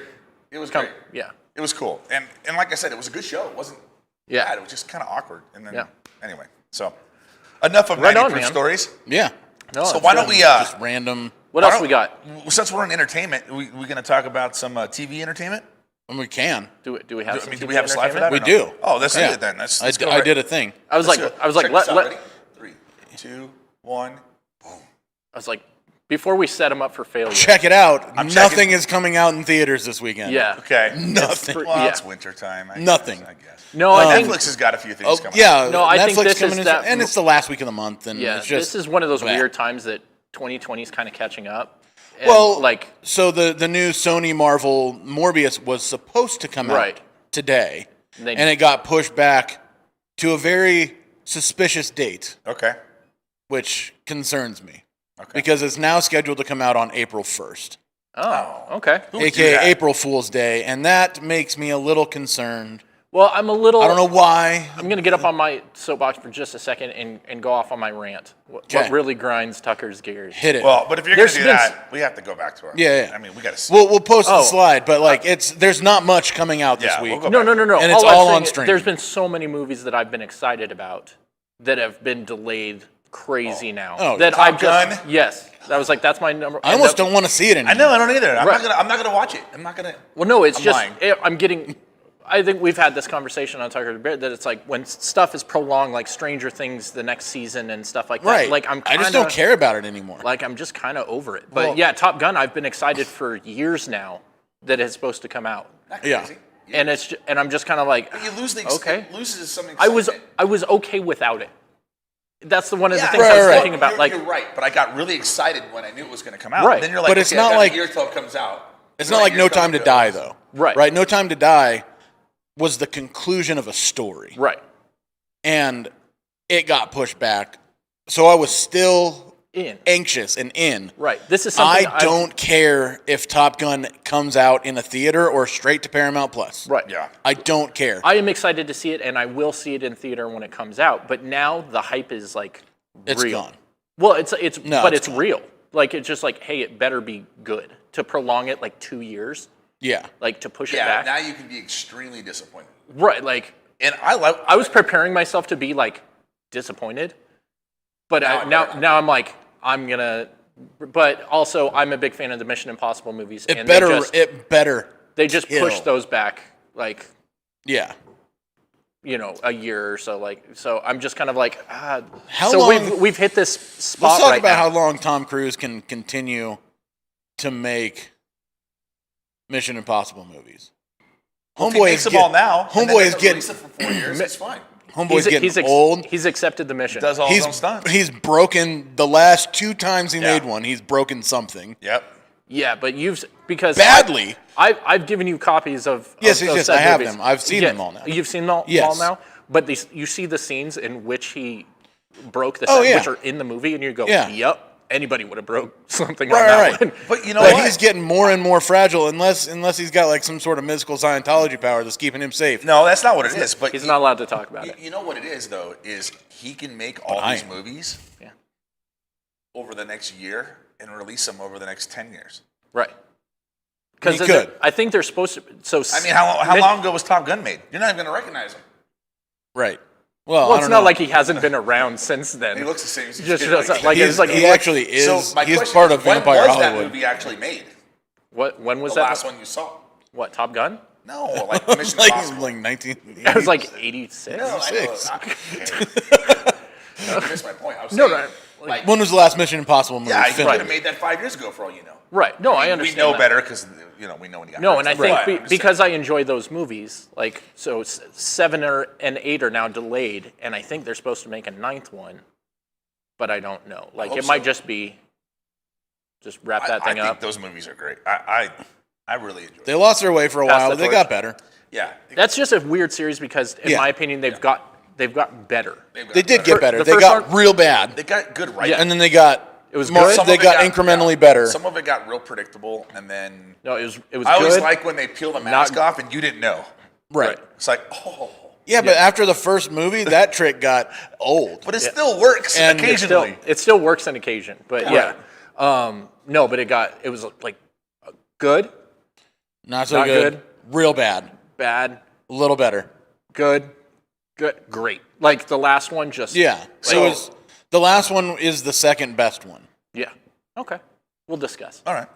It was great. yeah. It was cool. And like I said, it was a good show. It wasn't Yeah. bad. It was just kind of awkward. And then, Yeah. anyway. So, enough of Right 90 on, proof man. stories. Yeah. No, So it's why don't good. we, Just random. What why else don't- we got? Since we're in entertainment, we going to talk about some TV entertainment? And we can. Do we have? I some mean, do TV we have a slide for that? entertainment? or We no? do. Oh, let's do Yeah. it then. Let's I go right- did a thing. I was let's like, do it. I was like, Check this out. let. Ready? 3, 2, 1. I was like, before we set him up for failure. Check it out. I'm Nothing checking. is coming out in theaters this weekend. Yeah. Okay. Nothing. Well, Yeah. it's wintertime. Nothing. I guess. No, I think. Netflix has got a few things Oh, coming out. yeah. No, I think Netflix this coming is in, that- and it's the last week of the month, and Yeah, it's just this is one of those bleh. weird times that 2020 is kind of catching up. And, Well, like, so the new Sony Marvel Morbius was supposed to come Right. out today, They- and it got pushed back to a very suspicious date, Okay. which concerns me Okay. because it's now scheduled to come out on April 1st, oh, okay. Who would do aka that? April Fool's Day, and that makes me a little concerned. Well, I'm a little. I don't know why. I'm going to get up on my soapbox for just a second and go off on my rant. What Okay. really grinds Tucker's gears? Hit it. Well, but if you're going to There's do been that, we have to go back to our. Yeah. I mean, we got to. We'll post Oh. the slide, but like there's not much coming out this Yeah, week. we'll go No. And it's I'm all saying on is stream. There's been so many movies that I've been excited about that have been delayed crazy now. Oh, that Top I've just Gun? yes. That was like that's my number. I almost don't want to see it anymore. I know. I don't either. I'm Right. not gonna watch it. I'm not gonna. Well, no, it's I'm just lying. I'm getting. I think we've had this conversation on Tucker that it's like when stuff is prolonged, like Stranger Things, the next season and stuff like that. Right. Like I just don't care about it anymore. Like I'm just kind of over it. But Well- yeah, Top Gun, I've been excited for years now that it's supposed to come out. Not Yeah. crazy. and I'm just kind of like, but you lose the okay. It loses some I excitement. was okay without it. That's one of the things right, I was right. thinking about. You're right, but I got really excited when I knew it was going to come out. Right. And then you're like, But it's okay, not I got like- a year till it comes out. It's not like No Time to Die, though. Right. Right? No Time to Die was the conclusion of a story. Right. And it got pushed back. So I was still In. anxious and in. Right. This is something I don't care if Top Gun comes out in a theater or straight to Paramount Plus. Right. Yeah. I don't care. I am excited to see it, and I will see it in theater when it comes out. But now the hype is like It's real. gone. Well, it's No, it's it's gone. real. Like it's just like, hey, it better be good. To prolong it like 2 years, Yeah. like to push it Yeah, back. now you can be extremely disappointed. Right. Like And I was preparing myself to be like disappointed, but now I'm like I'm gonna. But also, I'm a big fan of the Mission Impossible movies, It and better. they just kill. push those back like Yeah. a year or so. Like so, I'm just kind of like How so long- we've hit this spot Let's talk right about now. how long Tom Cruise can continue to make Mission Impossible movies. Well, if he makes them all now. and then Homeboy is doesn't getting release it for 4 years. It's fine. Homeboy's getting old. He's accepted the mission. Does all his own stunts. He's broken the last 2 times he Yeah. made one. He's broken something Yep. Yeah, but because badly. I've given you copies of Yes, of those yes, said I have movies. them. I've seen Yeah, them all now. You've seen them all Yes. now, but you see the scenes in which he broke the Oh, set, yeah. which are in the movie, and you go, Yeah. "Yep, anybody would have broke something Right, on that right. one." But you know But what? he's getting more and more fragile unless he's got like some sort of mystical Scientology power that's keeping him safe. No, that's not what it is. But He's not allowed to talk about it. You know what it is, though, is he can make all I these am. movies Yeah. over the next year and release them over the next 10 years. Right. He could. I think they're supposed to. So I mean, how long ago was Top Gun made? You're not even going to recognize him. Right. Well, Well, I it's don't not know. like he hasn't been around since then. He looks the same as he Just did, like it's like he actually is. So my He's question part is, of when Vampire was that Hollywood. movie actually made? when was The that? last one you saw? What, Top Gun? No, like Mission like Impossible. like 19. It was like 86. No, I know. 86. You missed my point. I was No, saying, no, like, When was the last Mission Impossible movie yeah, he could filmed? have made that 5 years ago for all you know. Right. No, I We understand. know that. better because we know when he got No, hurt. and I Right. think I'm just because I enjoy those movies, like so 7 and 8 are now delayed, and I think they're supposed to make a 9th one, but I don't know. Like hope it might so. just be just wrap I that thing think up. those movies are great. I really enjoy They them. lost their way for a Pass while, the but they torch. got better. Yeah. That's just a weird series because, in Yeah. my opinion, they've got better. They did get better. The They first got one- real bad, They got good writing. Yeah. and then they got It was more, good. Some they of it got incrementally better. Some of it got real predictable, and then No, it was I always good. like when they peel the mask off and you didn't know. Right. It's like, oh, Yeah, but after the first movie, that trick got old. but it still works And occasionally. it still works on occasion, but yeah. No, but it was like good, Not so Not good. good. Real bad. bad, A little better. good, great. Like the last one, just Yeah. So it was, the last one is the second best one. yeah. Okay, we'll discuss. All right.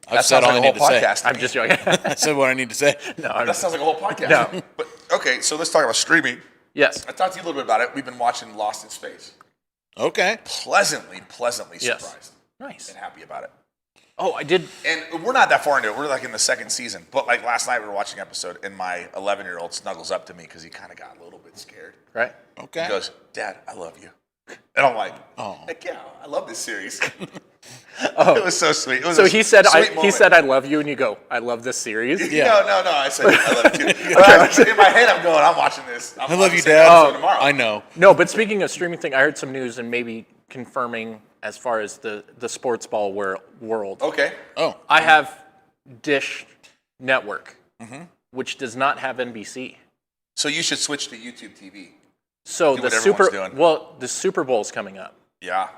I've That said sounds all like I a need whole to say. podcast. to I'm me. just joking. I said what I need to say. No, I'm That sounds like a whole podcast. No. But okay, so let's talk about streaming. yes. I talked to you a little bit about it. We've been watching Lost in Space. Okay. Pleasantly Yes. surprised Nice. and happy about it. Oh, I did. And we're not that far into it. We're like in the second season. But like last night we were watching an episode, and my 11-year-old snuggles up to me because he kind of got a little bit scared. Right. Okay. He goes, "Dad, I love you." And I'm like, Oh. heck yeah, I love this series. It was so sweet. It was So a he said, sweet moment. "I love you," and you go, "I love this series." Yeah. No. I said, I love you too. But in my head, I'm going, I'm watching this. I love you, watching Dad. episode tomorrow. I know. No, but speaking of streaming thing, I heard some news and maybe confirming as far as the sports ball world. Okay. Oh. I have Dish Network, Mm-hmm. which does not have NBC. So you should switch to YouTube TV. So Do the what everyone's doing. the Super Bowl's coming up. Yeah,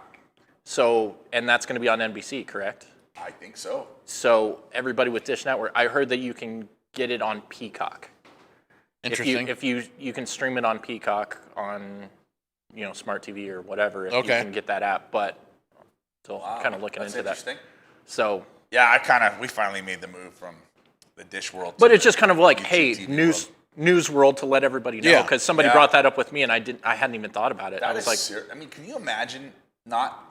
So and that's going to be on NBC, correct? I think so. So everybody with Dish Network, I heard that you can get it on Peacock. Interesting. If you can stream it on Peacock on smart TV or whatever, if Okay. you can get that app, but still kind of looking That's into that. interesting. So, Yeah, we finally made the move from the Dish world. but to it's just kind of like, YouTube hey, TV news world to let everybody know Yeah. because somebody Yeah. brought that up with me and I hadn't even thought about it. That I was is like, serious. I mean, can you imagine not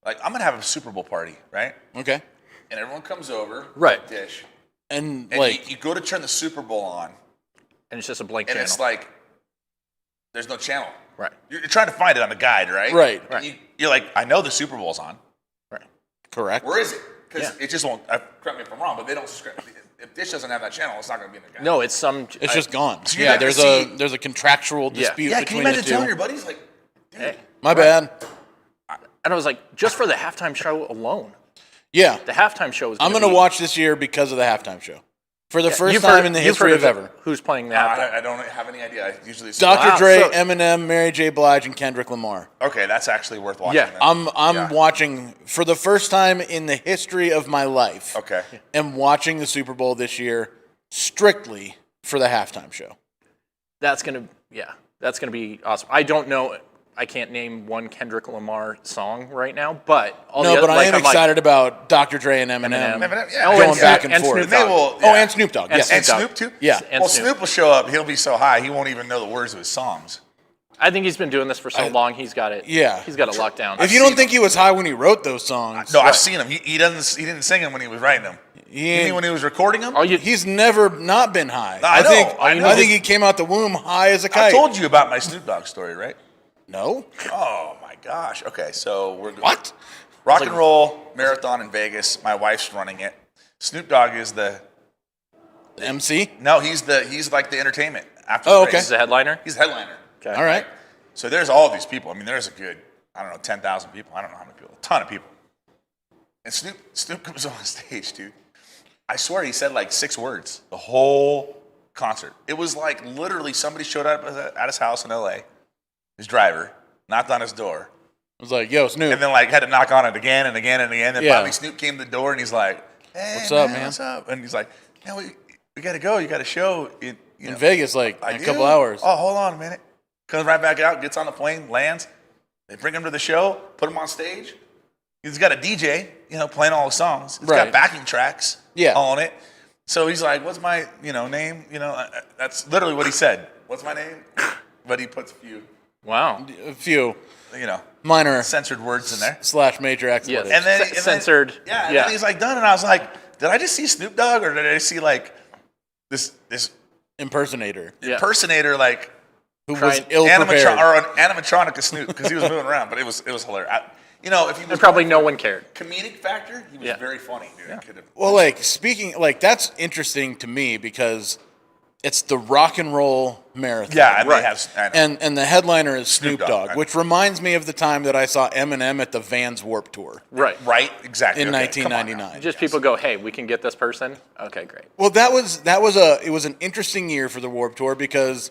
like I'm gonna have a Super Bowl party, right? Okay. And everyone comes over, Right. to Dish, And you go to turn the Super Bowl on, and it's just a blank and channel. it's like there's no channel. Right. You're trying to find it on the guide, right? Right. And you're like, I know the Super Bowl's on. Right. Correct. Where is it? Because it just won't. Correct me if I'm wrong, but they don't subscribe. If Dish doesn't have that channel, it's not going to be in the guide. No, it's It's just gone. So yeah, there's a contractual dispute Yeah, can you between imagine the two. telling your buddies like, dude, Hey. My bad. And I was like, just for the halftime show alone. Yeah. The halftime show is I'm going to watch this year because of the halftime show. For the first You've time heard- in the you've history heard of ever. Who's playing the halftime? I don't have any idea. I usually Dr. Wow, Dre, so- Eminem, Mary J. Blige, and Kendrick Lamar. Okay, that's actually worth watching. Yeah, then. I'm watching for the first time in the history of my life. Okay. I'm watching the Super Bowl this year strictly for the halftime show. That's gonna be awesome. I don't know. I can't name one Kendrick Lamar song right now, but I am excited about Dr. Dre and Eminem, yeah. going back and forth. Snoop Dogg. And Snoop Dogg. Yes. And Snoop too? Yeah. And Well, Snoop. Snoop will show up. He'll be so high, he won't even know the words of his songs. I think he's been doing this for so long. He's got it. Yeah. He's got it locked down. If you don't think he was high when he wrote those songs, No, I've seen him. He didn't sing them when he was writing them. You mean when he was recording them? he's never not been high. I know, I know. I think he came out the womb high as a kite. I told you about my Snoop Dogg story, right? No. Oh my gosh. Okay, so we're What? Rock and Roll Marathon in Vegas. My wife's running it. Snoop Dogg is The MC? no, he's like the entertainment after Oh, the okay. race. He's the headliner. He's the headliner. Okay. All right. So there's all of these people. I mean, there's a good, 10,000 people. I don't know how many people. A ton of people. And Snoop comes on stage, dude. I swear he said like 6 words the whole concert. It was like literally somebody showed up at his house in L.A., his driver, knocked on his door, I was like, yo, Snoop. and then like had to knock on it again and again and again. Then Yeah. finally Snoop came to the door and he's like, hey, What's up, man? What's up? And he's like, yeah, we got to go. You got a show in Vegas, like, I in a do? couple hours. Oh, hold on a minute. Comes right back out, gets on the plane, lands. They bring him to the show, put him on stage. He's got a DJ, playing all the songs. He's Right. got backing tracks Yeah. on it. So he's like, what's my, name? That's literally what he said. What's my name? But he puts a few, Wow. A few you know, minor censored words in there. / major expletives. Yes. And then, Censored. Yeah, and Yeah. then he's like done, and I was like, did I just see Snoop Dogg, or did I see like this Impersonator Yeah. impersonator like who was Trying- ill prepared. or an animatronic of Snoop because he was moving around, but it was hilarious. If he was And probably going no for one cared. comedic factor, he was Yeah. very funny, dude. I could've- Well, that's interesting to me because it's the Rock and Roll Marathon. Yeah, and Right. they have I know. And the headliner is Snoop Snoop Dogg, Dogg, which reminds me of the time that I saw Eminem at the Vans Warped Tour Right. right, exactly. in Okay, come on now. 1999. Just people go, hey, we can get this person. Okay, great. Well, it was an interesting year for the Warped Tour because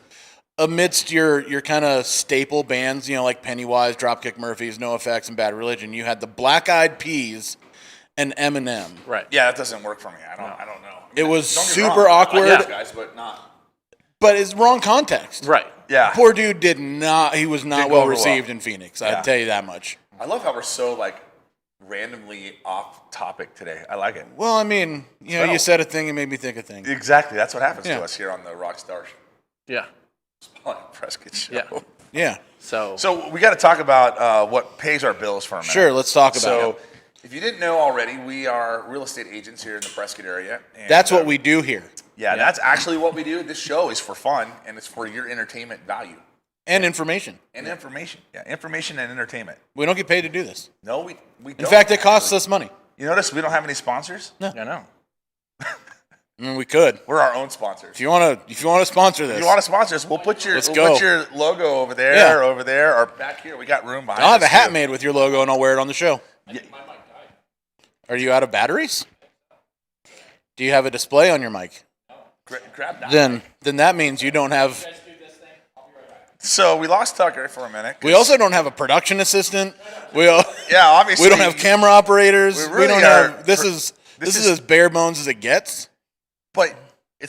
amidst your kind of staple bands, like Pennywise, Dropkick Murphys, NoFX, and Bad Religion, you had the Black Eyed Peas and Eminem. Right. Yeah, that doesn't work for me. I don't know. It was Don't get me super wrong, I like awkward. those guys, but not. But it's wrong context. Right. Yeah. Poor dude did not. He was not Didn't go well over well. received in Phoenix. Yeah. I'd tell you that much. I love how we're so like randomly off topic today. I like it. Well, I mean, you Well- said a thing and made me think a thing. Exactly. That's what happens Yeah. to us here on the Rockstar Yeah. Prescott show. Yeah. Yeah. So we got to talk about what pays our bills for a minute. Sure. Let's talk about So, it. if you didn't know already, we are real estate agents here in the Prescott area. And, That's what we do here, Yeah, that's actually what we do. This show is for fun, and it's for your entertainment value and information. and information. Yeah, information and entertainment. We don't get paid to do this. No, we don't. In fact, it costs actually. us money. You notice we don't have any sponsors? I know. I mean, we could. We're our own sponsors. If you want to sponsor this, If you want to sponsor us, we'll put your Let's we'll go. put your logo over there, Yeah. or over there, or back here. We got room behind. I'll have a us, hat too. made with your logo and I'll wear it on the show. Yeah. Are you out of batteries? Do you have a display on your mic? Grab that. Then that means you don't have. So we lost Tucker for a minute. We also don't have a production assistant. yeah, obviously We don't have camera operators. We really don't are- have. This is as bare bones as it gets. but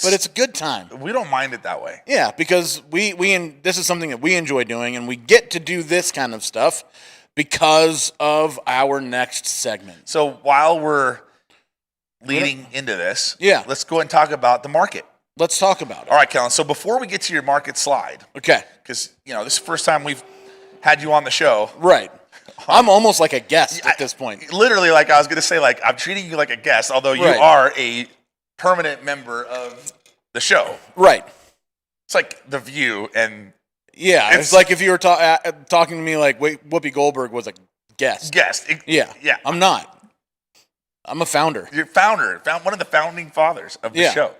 But it's a good time. we don't mind it that way. Yeah, because this is something that we enjoy doing, and we get to do this kind of stuff because of our next segment. So while we're leading into this, Yeah. let's go and talk about the market. Let's talk about it. All right, Kellen. So before we get to your market slide, Okay. because this is the first time we've had you on the show. Right. I'm almost like a guest at this point. Literally, like I was going to say, like I'm treating you like a guest, although you Right. are a permanent member of the show. Right. It's like The View, and yeah, it's like if you were talking to me like Whoopi Goldberg was a guest. Yeah. I'm not. I'm a founder. You're one of the founding fathers of the show.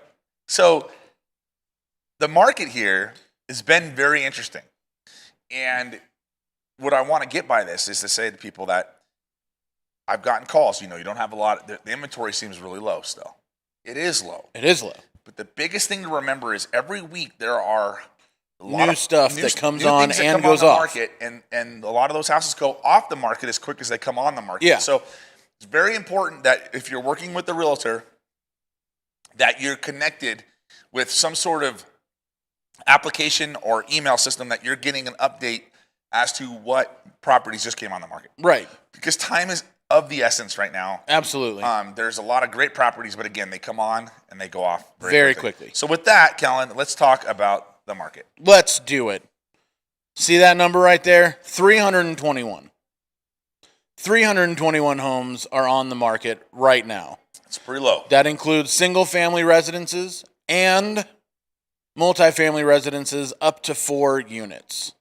So the market here has been very interesting. And what I want to get by this is to say to people that I've gotten calls, you don't have a lot, the inventory seems really low still. It is low. It is low. But the biggest thing to remember is every week there are new stuff that comes on and goes off. Market, and a lot of those houses go off the market as quick as they come on the market. Yeah. So it's very important that if you're working with the realtor, that you're connected with some sort of application or email system that you're getting an update as to what properties just came on the market. Right. Because time is of the essence right now. Absolutely. There's a lot of great properties, but again, they come on and they go off very quickly. So with that, Kellen, let's talk about the market. Let's do it. See that number right there? 321. 321 homes are on the market right now. It's pretty low. That includes single-family residences and multifamily residences up to 4 units.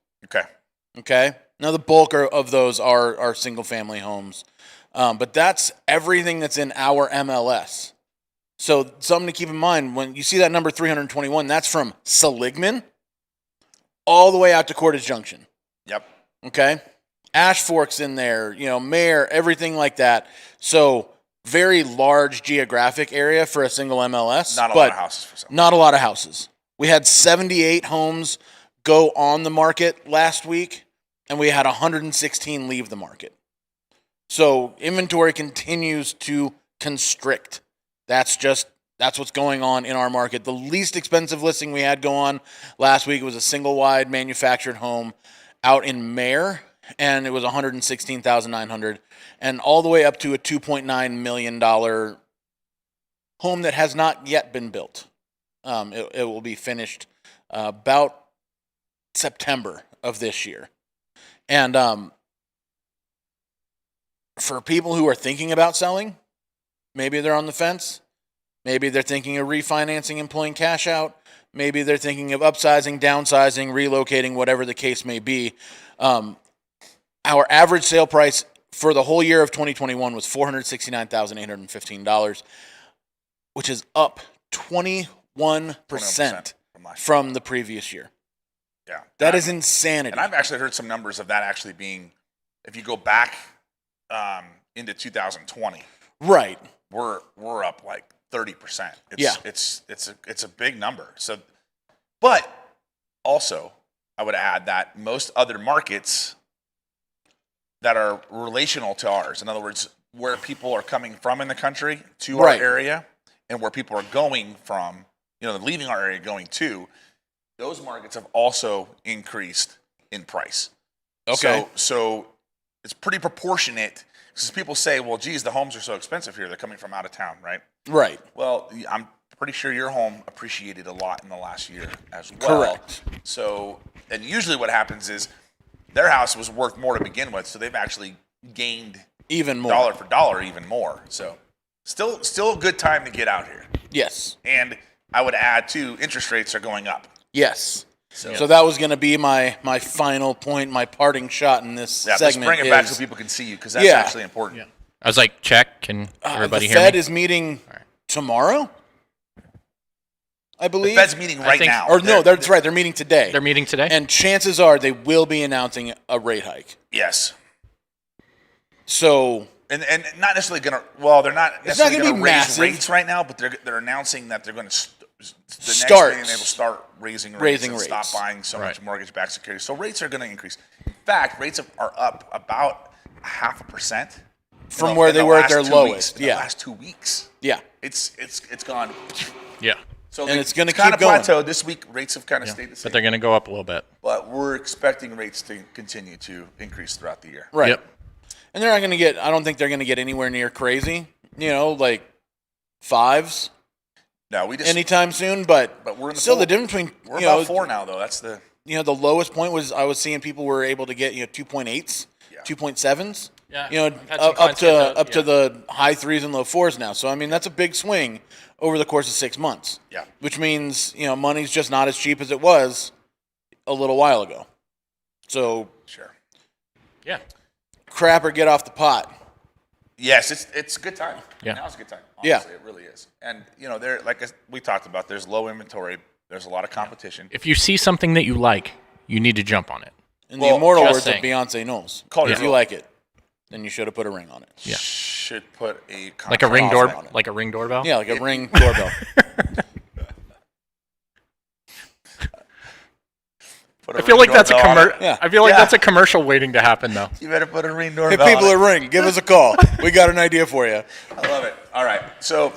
Okay? Now, the bulk of those are single-family homes. But that's everything that's in our MLS. So something to keep in mind, when you see that number 321, that's from Seligman all the way out to Cortez Junction. Yep. Okay? Ash Fork's in there, Mare, everything like that. So very large geographic area for a single MLS. Not a lot of houses for some. Not a lot of houses. We had 78 homes go on the market last week, and we had 116 leave the market. So inventory continues to constrict. That's what's going on in our market. The least expensive listing we had go on last week was a single-wide manufactured home out in Mare, and it was $116,900, and all the way up to a $2.9 million home that has not yet been built. It will be finished about September of this year. And for people who are thinking about selling, maybe they're on the fence, maybe they're thinking of refinancing and pulling cash out, maybe they're thinking of upsizing, downsizing, relocating, whatever the case may be. Our average sale price for the whole year of 2021 was $469,815, which is up 21% from the previous year. Yeah. That is insanity. And I've actually heard some numbers of that actually being, if you go back into 2020, right, we're up like 30%. It's a big number. So, but also I would add that most other markets that are relational to ours, in other words, where people are coming from in the country to our area, and where people are going from, leaving our area going to, those markets have also increased in price. Okay. So it's pretty proportionate, because people say, well, geez, the homes are so expensive here. They're coming from out of town, right? Right. Well, I'm pretty sure your home appreciated a lot in the last year as well. Correct. So, and usually what happens is their house was worth more to begin with, so they've actually gained even more, dollar for dollar, even more. So still a good time to get out here. Yes. And I would add, too, interest rates are going up. Yes. So that was going to be my final point, my parting shot in this segment. Let's bring it back so people can see you, because that's actually important. Yeah. I was like, check. Can everybody hear me? The Fed is meeting tomorrow, I believe. The Fed's meeting right now. Or no, that's right. They're meeting today. They're meeting today? And chances are they will be announcing a rate hike. Yes. So... And not necessarily going to, well, they're not necessarily going to raise massive rates right now, but they're announcing that they're going to next meeting they will start raising rates and stop buying so much mortgage-backed securities. So rates are going to increase. In fact, rates are up about 0.5% from where they were at their lowest. In the last 2 weeks. Yeah. It's gone. Yeah. So and it's going to kind keep of going. plateaued. This week, rates have kind of stayed the same. But they're going to go up a little bit. But we're expecting rates to continue to increase throughout the year. Right. Yep. And they're not going to get, I don't think they're going to get anywhere near crazy, like 5s. No, we just anytime soon, but we're in the still the difference between, we're about 4 now, though. That's the, the lowest point was I was seeing people were able to get, 2.8s, 2.7s. You know, up to the high 3s and low 4s now. So I mean, that's a big swing over the course of 6 months. Yeah. Which means, you know, money's just not as cheap as it was a little while ago. So Sure. Yeah. Crap or get off the pot. Yes, it's a good time. Yeah. Now's a good time. Yeah. Honestly, it really is. And you know, there, like we talked about, there's low inventory. There's a lot of competition. If you see something that you like, you need to jump on it. In the immortal just words saying. of Beyonce Knowles, Call it if your you own. like it, then you should have put a ring on it. Yeah. Should put a Like a ring contract door, on it. like a ring doorbell. Yeah, like a ring doorbell. Put I feel like that's a ring doorbell on it. Yeah. I feel like Yeah. that's a commercial waiting to happen, though. You better put a ring Hey, doorbell. people on at it. Ring, give us a call. We got an idea for you. I love it. All right, so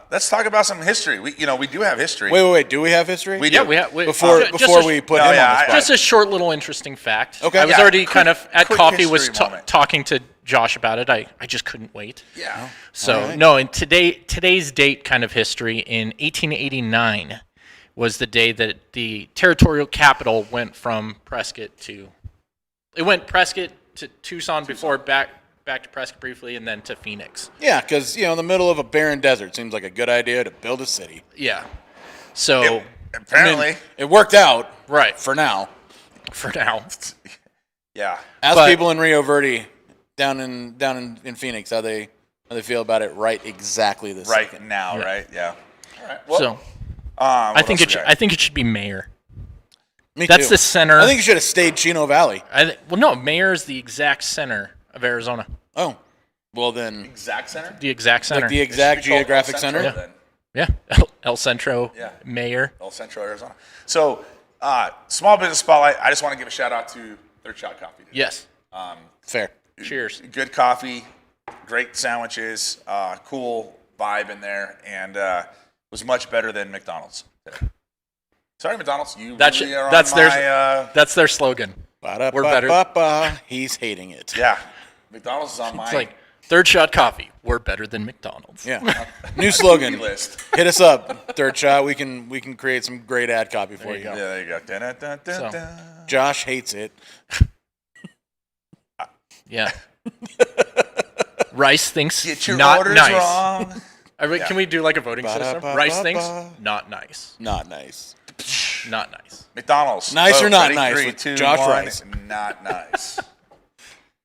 let's talk about some history. We do have history. Wait. Do we have history? We do. Yeah, we have. Before we put No, him yeah, on the spot. Just a short little interesting fact. Okay. I was Yeah, already quick- kind of at quick coffee, was history moment. talking to Josh about it. I just couldn't wait. Yeah. So All right. no, in today's date kind of history, in 1889 was the day that the territorial capital went from Prescott to. It went Prescott to Tucson before back to Prescott briefly, and then to Phoenix. Yeah, because, you know, in the middle of a barren desert seems like a good idea to build a city. Yeah. So Apparently, It worked out right for now. for now. yeah. Ask But- people in Rio Verde down in Phoenix how they feel about it right exactly this Right second. now, right? Yeah. All right. Well, So I I think it should be mayor. Me That's too. the center. I think you should have stayed Chino Valley. Well, no, mayor is the exact center of Arizona. Oh, well then, exact center. The exact center. like the exact geographic center. Then. Yeah, El Centro Yeah. mayor. El Centro, Arizona. So, small business spotlight. I just want to give a shout out to Third Shot Coffee. Yes. Fair. Cheers. Good coffee, great sandwiches, cool vibe in there, and was much better than McDonald's today. Sorry, McDonald's. You That's really are that's on their my, that's their slogan. We're better. He's hating it. yeah. McDonald's is on my It's like Third Shot Coffee. We're better than McDonald's. Yeah. New slogan. list. Hit us up, Third Shot. We can create some great ad copy for you. Yeah, there you go. Dun, dun, dun, So- dun. Josh hates it. Yeah. Rice thinks Get your not orders nice. wrong. Can we do like a voting system? Ba-da-ba-ba-ba. Rice thinks not nice. Not nice. Not nice. McDonald's. Nice or Vote. not Ready? nice 3, with 2, Josh 1. Rice. Not nice.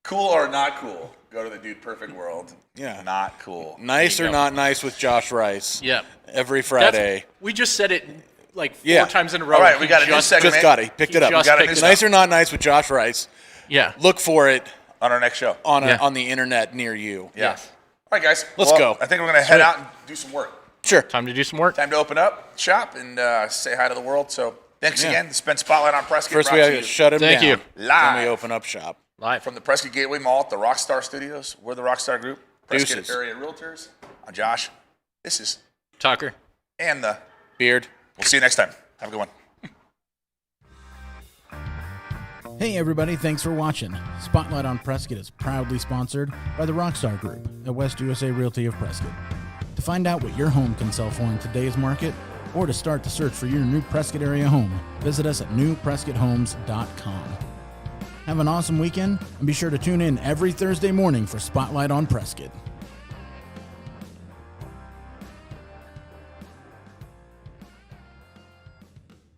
Cool or not cool? Go to the Dude Perfect World. Yeah. Not cool. Nice There or you go. not nice with Josh Rice. Yeah. Every Friday. We just said it like 4 Yeah. times in a row. All right, we He got a new just, segment. Just got it. He picked it up. just got a picked new it Nice up. or not nice with Josh Rice. Yeah. Look for it On our next show. on Yeah. on the internet near you. Yeah. Yes. All right, guys. Let's Well, go. I think we're going to head out and do some work. Sure. Time to do some work. Time to open up shop and say hi to the world. So thanks Yeah. again. It's been Spotlight on Prescott. First we brought have to to you shut him Thank down. you. Live. Then we open up shop. Live. from the Prescott Gateway Mall at the Rockstar Studios. We're the Rockstar Group. Prescott Deuces. Area Realtors. I'm Josh. This is Tucker. and the. Beard. We'll see you next time. Have a good one. Hey everybody, thanks for watching. Spotlight on Prescott is proudly sponsored by the Rockstar Group at West USA Realty of Prescott. To find out what your home can sell for in today's market, or to start the search for your new Prescott area home, visit us at newprescotthomes.com. Have an awesome weekend, and be sure to tune in every Thursday morning for Spotlight on Prescott.